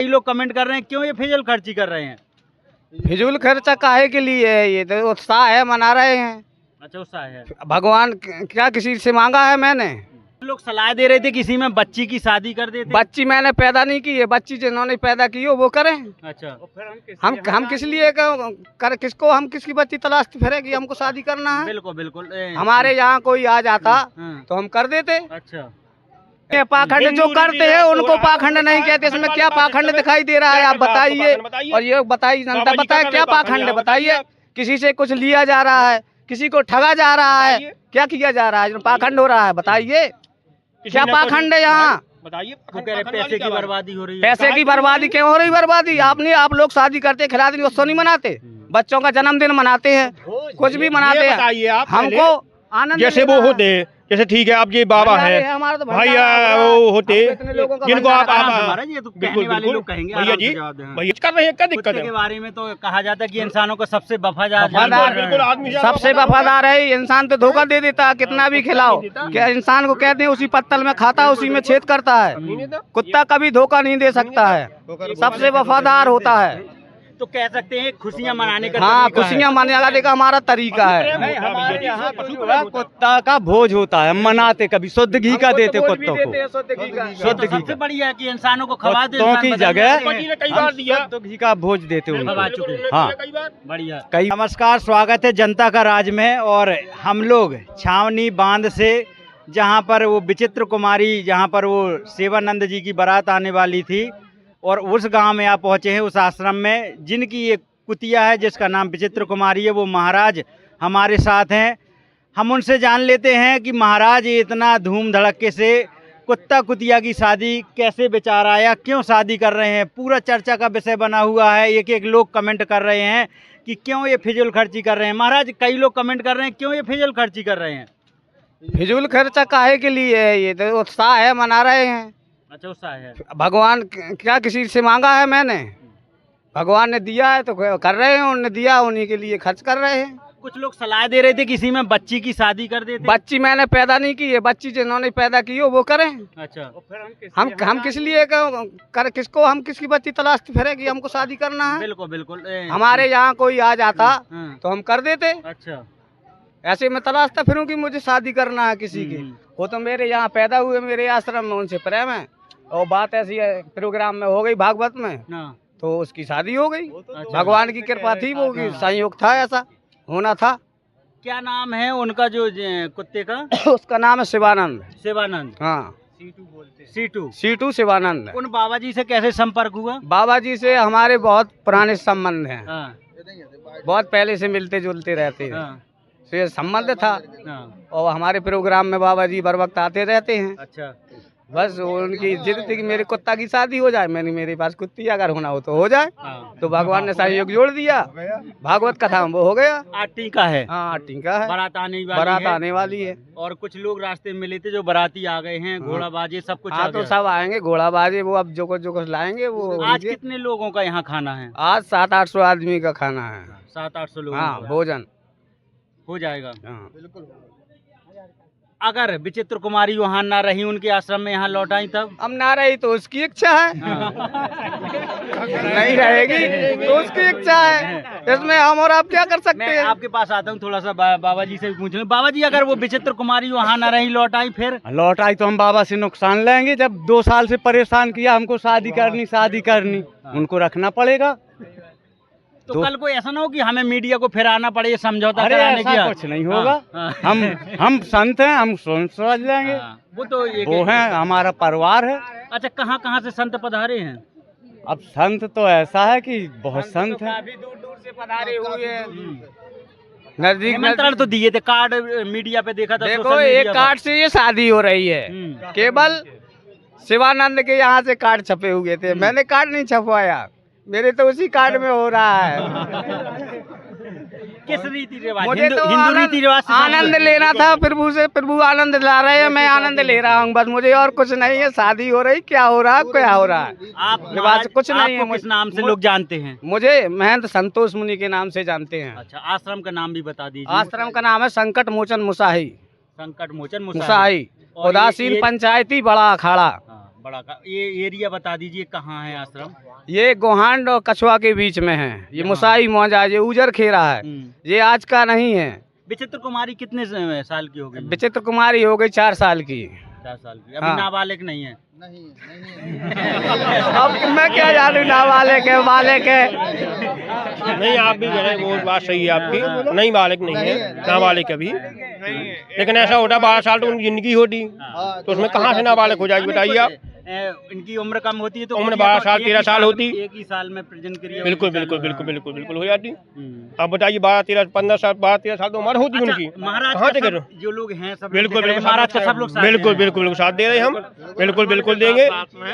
कई लोग कमेंट कर रहे हैं क्यों ये फिजूल खर्ची कर रहे हैं। फिजूल खर्चा काहे के लिए है? ये तो उत्साह है, मना रहे हैं। अच्छा उत्साह है। भगवान क्या किसी से मांगा है मैंने? लोग सलाह दे रहे थे किसी में बच्ची की शादी कर देते। बच्ची मैंने पैदा नहीं की है, बच्ची जिन्होंने पैदा की हो वो करें। अच्छा हम किस लिए किसको हम किसकी बच्ची तलाश फिरेगी? हमको शादी करना है। बिल्कुल बिल्कुल। हमारे यहाँ कोई आ जाता तो हम कर देते। अच्छा ये पाखंड जो करते हैं उनको पाखंड नहीं कहते। इसमें क्या पाखंड दिखाई दे रहा है आप बताइए। और ये बताइए, जनता बताए क्या पाखंड है बताइए। किसी से कुछ लिया जा रहा है, किसी को ठगा जा रहा है, क्या किया जा रहा है? पाखंड हो रहा है, बताइए क्या पाखंड है यहाँ? बताइए। वो कह रहे पैसे की बर्बादी हो रही है। पैसे की बर्बादी क्यों हो रही? बर्बादी आप लोग शादी करते खिलाते उत्सव नहीं मनाते, बच्चों का जन्मदिन मनाते हैं, कुछ भी मनाते हैं। हमको आनंद जैसे वो होते हैं, जैसे ठीक है आप ये बाबा है भाई वो होते जिनको आप कहने वाले लोग कहेंगे भैया जी भैया कर रहे हैं, क्या दिक्कत है? के बारे में तो कहा जाता है कि इंसानों को सबसे वफादार बिल्कुल आदमी सबसे वफादार है। इंसान तो धोखा दे देता है, कितना भी खिलाओ। क्या इंसान को कहते हैं उसी पत्तल में खाता है, उसी में छेद करता है। कुत्ता कभी धोखा नहीं दे सकता है, सबसे वफादार होता है। तो कह सकते हैं खुशियां मनाने का। हाँ, खुशियाँ मनाने का हमारा तरीका है। हमारे यहाँ कुत्ता का भोज होता है, मनाते कभी शुद्ध घी का देते कुत्तों को। शुद्ध घी सबसे बढ़िया है कि इंसानों को खवा दे। कुत्तों की जगह कई बार दिया शुद्ध घी का भोज देते उनको। हाँ बढ़िया। नमस्कार, स्वागत है जनता का राज में। और हम लोग छावनी बांध से जहाँ पर वो विचित्र कुमारी, जहाँ पर वो सेवानंद जी की बारात आने वाली थी, और उस गांव में आप पहुंचे हैं, उस आश्रम में जिनकी ये कुतिया है जिसका नाम विचित्र कुमारी है। वो महाराज हमारे साथ हैं, हम उनसे जान लेते हैं कि महाराज ये इतना धूम धड़क्के से कुत्ता कुतिया की शादी कैसे विचार आया, क्यों शादी कर रहे हैं, पूरा चर्चा का विषय बना हुआ है। एक एक लोग कमेंट कर रहे हैं कि क्यों ये फिजूल खर्ची कर रहे हैं। महाराज कई लोग कमेंट कर रहे हैं क्यों ये फिजूल खर्ची कर रहे हैं। फिजूल खर्चा काहे के लिए है? ये तो उत्साह है, मना रहे हैं। अच्छा उत्साह है। भगवान क्या किसी से मांगा है मैंने? भगवान ने दिया है तो कर रहे हैं, उन्होंने दिया उन्हीं के लिए खर्च कर रहे हैं। कुछ लोग सलाह दे रहे थे किसी में बच्ची की शादी कर देते। बच्ची मैंने पैदा नहीं की है, बच्ची जिन्होंने पैदा की हो वो करें। अच्छा हम किस लिए किसको हम किसकी बच्ची तलाश फिरेगी? हमको शादी करना है। बिल्कुल बिल्कुल। हमारे यहाँ कोई आ जाता तो हम कर देते। अच्छा ऐसे मैं तलाशता फिरूं कि मुझे शादी करना है किसी की। वो तो मेरे यहाँ पैदा हुए, मेरे आश्रम में, उनसे प्रेम है। और बात ऐसी है प्रोग्राम में हो गई भागवत में, तो उसकी शादी हो गई। भगवान की कृपा थी, वो संयोग था, ऐसा होना था। क्या नाम है उनका जो कुत्ते का? उसका नाम है शिवानंद। शिवानंद। हाँ सीटू शिवानंद। उन बाबा जी से कैसे संपर्क हुआ? बाबा जी से हमारे बहुत पुराने संबंध हैं। हाँ। बहुत पहले से मिलते जुलते रहते हैं। हाँ। तो ये संबंध था। हाँ। और हमारे प्रोग्राम में बाबा जी बर वक्त आते रहते हैं। अच्छा बस उनकी जिद थी कि मेरे कुत्ता की शादी हो जाए। मेरे पास कुत्ती अगर होना हो तो हो जाए। तो भगवान ने सहयोग जोड़ दिया, भागवत कथा वो हो गया। आटी का है। हाँ टीका है, बारात आने वाली है। और कुछ लोग रास्ते में मिले थे जो बाराती आ गए हैं, घोड़ा बाजे सब कुछ। हाँ तो सब आएंगे, घोड़ा बाजे वो अब जो कुछ लाएंगे वो। आज कितने लोगों का यहाँ खाना है? आज 700-800 आदमी का खाना है। 700-800 लोग। हाँ भोजन हो जाएगा। बिल्कुल। अगर विचित्र कुमारी वहाँ ना रही, उनके आश्रम में यहाँ लौट आई तब? अब ना रही तो उसकी इच्छा है। नहीं रहेगी तो उसकी इच्छा है, इसमें हम और आप क्या कर सकते हैं? आपके पास आता हूँ, थोड़ा सा बाबा जी से पूछ लूँ। बाबा जी अगर वो विचित्र कुमारी वहाँ ना रही, लौट आई, फिर? लौट आई तो हम बाबा से नुकसान लेंगे। जब 2 साल से परेशान किया हमको शादी करनी, उनको रखना पड़ेगा। तो कल को ऐसा ना हो कि हमें मीडिया को फिर आना पड़े समझौता कराने की। कुछ नहीं होगा। हम संत हैं, हम समझ लेंगे। वो तो वो है, हमारा परिवार है। अच्छा कहाँ से संत पधारे हैं? अब संत तो ऐसा है कि बहुत संत है, काफी दूर से पधारे हुए हैं। नजदीक निमंत्रण तो दिए थे, कार्ड मीडिया पे देखा था। देखो एक कार्ड से ये शादी हो रही है। केवल शिवानंद के यहाँ से कार्ड छपे हुए थे, मैंने कार्ड नहीं छपवाया, मेरे तो उसी कार्ड में हो रहा है। किस रीति रिवाज? मुझे तो हिंदू रीति रिवाज से आनंद लेना था। प्रभु आनंद ला रहे हैं, मैं आनंद ले रहा हूँ, बस मुझे और कुछ नहीं है। शादी हो रही, क्या हो रहा है? आप रिवाज कुछ नहीं है। किस नाम से लोग जानते हैं? मुझे महंत संतोष मुनि के नाम से जानते हैं। अच्छा आश्रम का नाम भी बता दीजिए। आश्रम का नाम है संकट मोचन मुसाही। संकट मोचन मुसाही। उदासीन पंचायती बड़ा अखाड़ा। बड़ा का ये एरिया बता दीजिए कहाँ है आश्रम? ये गोहांड और कछुआ के बीच में है। ये मुसाई मौजा, ये उजर खेरा है, ये आज का नहीं है। विचित्र कुमारी कितने साल की हो गई? विचित्र कुमारी हो गई 4 साल की। 4 साल की, अभी हाँ। नाबालिग नहीं है? अब मैं क्या जानूं नाबालिग है बालिग है। नहीं, आप भी कह रहे हैं, वो बात सही है आपकी, नहीं बालिग नहीं है, नाबालिग अभी। लेकिन ऐसा होता 12 साल तो उनकी जिंदगी होती, तो उसमें कहाँ से नाबालिग हो जाएगी बताइए आप? इनकी उम्र कम होती है तो उम्र 12 साल 13 साल होती, एक ही साल में प्रेजेंट करिए। बिल्कुल बिल्कुल बिल्कुल बिल्कुल बिल्कुल हो जाती। आप बताइए 12 13 15 साल 12 13 साल तो उम्र होती उनकी। महाराज कहाँ से का कर सब जो लोग हैं सब बिल्कुल बिल्कुल महाराज का सब लोग साथ बिल्कुल हैं। बिल्कुल साथ दे रहे हैं हम, बिल्कुल बिल्कुल देंगे,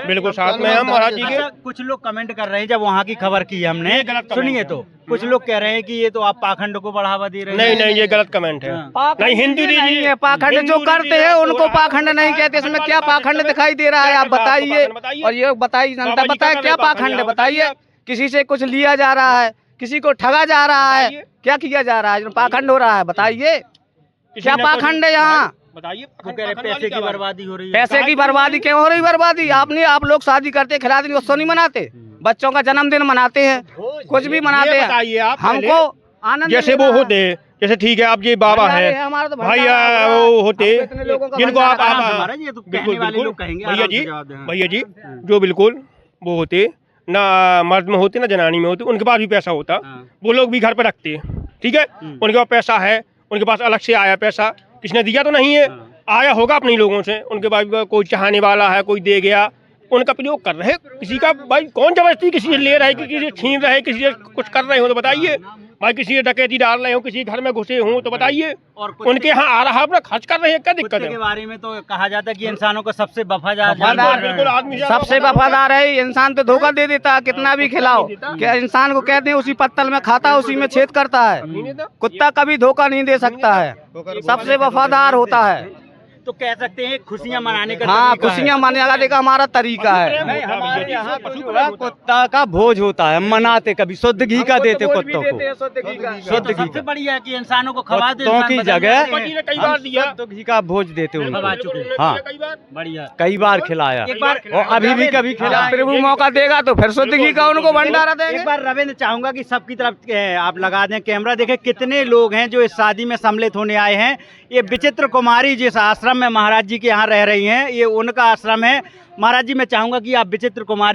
बिल्कुल साथ में हम महाराज जी के। अच्छा, कुछ लोग कमेंट कर रहे हैं जब वहाँ की खबर की हमने, ये गलत कमेंट सुनिए है। तो कुछ लोग कह रहे हैं कि ये तो आप पाखंड को बढ़ावा दे रहे हैं। नहीं नहीं, ये गलत कमेंट है। नहीं, हिंदू नहीं दीजिए, है पाखंड जो करते हैं उनको पाखंड नहीं कहते। इसमें क्या पाखंड दिखाई दे रहा है आप बताइए, और ये बताइए जनता बताए क्या पाखंड है बताइए। किसी से कुछ लिया जा रहा है, किसी को ठगा जा रहा है, क्या किया जा रहा है जो पाखंड हो रहा है बताइए, क्या पाखंड है यहाँ? बताइए। वो कह रहे हैं पैसे की बर्बादी हो रही है। पैसे की बर्बादी क्यों हो रही? बर्बादी आप लोग शादी करते खिलाते उत्सव नहीं मनाते, बच्चों का जन्मदिन मनाते हैं, कुछ भी मनाते ये हैं। बताइए आप हमको आनंद जैसे वो होते, जैसे ठीक है आप ये बाबा है, हमारा तो भाई भंडारा वो होते इतने लोगों का जिनको भंडारा आप महाराज ये तो कहने बिल्कुल वाले बिल्कुल लोग कहेंगे, भैया आराम जी, से जवाब दें। भैया जी जो बिल्कुल वो होते ना मर्द में होते ना जनानी में होते, उनके पास भी पैसा होता, वो लोग भी घर पे रखते, ठीक है, उनके पास पैसा है, उनके पास अलग से आया पैसा, किसने दिया तो नहीं है, आया होगा अपने लोगों से, उनके पास कोई चाहने वाला है, कोई दे गया, उनका प्रयोग कर रहे। किसी का भाई कौन जबरदस्ती किसी से ले रहा है, किसी से छीन रहे, किसी से कुछ कर रहे हो तो बताइए भाई, किसी से डकैती डाल रहे हो, किसी घर में घुसे हों तो बताइए, और उनके यहाँ आ रहा है अपना खर्च कर रहे हैं, क्या दिक्कत कुत्ते है? के बारे में तो कहा जाता है कि इंसानों को सबसे वफादार बिल्कुल आदमी सबसे वफादार है। इंसान तो धोखा दे देता है, कितना भी खिलाओ, क्या इंसान को कहते हैं उसी पत्तल में खाता है, उसी में छेद करता है। कुत्ता कभी धोखा नहीं दे सकता है, सबसे वफादार होता है। तो कह सकते हैं खुशियां मनाने का हाँ, तरीका है। खुशियाँ मनाने का हमारा तरीका है। हमारे यहाँ कुत्ता का भोज होता है, मनाते कभी शुद्ध घी का देते कुत्तों को, ये तो सबसे बढ़िया है कि इंसानों को खवा दे, कुत्तों इंसान की बदल जगह जाते हैं। कई बार दिया, शुद्ध घी का भोज देते खवा उनको। चुके हैं। हाँ, बढ़िया। कई बार खिलाया एक बार और अभी भी कभी खिला। प्रभु मौका देगा तो फिर शुद्ध घी का उनको भंडारा देंगे। एक बार रविंद्र चाहूंगा कि सबकी तरफ आप लगा दें कैमरा, देखें कितने लोग हैं जो इस शादी में सम्मिलित होने आए हैं। ये विचित्र कुमारी जिस आश्रम में महाराज जी के यहाँ रह रही हैं, ये उनका आश्रम है। महाराज जी मैं चाहूंगा कि आप विचित्र कुमारी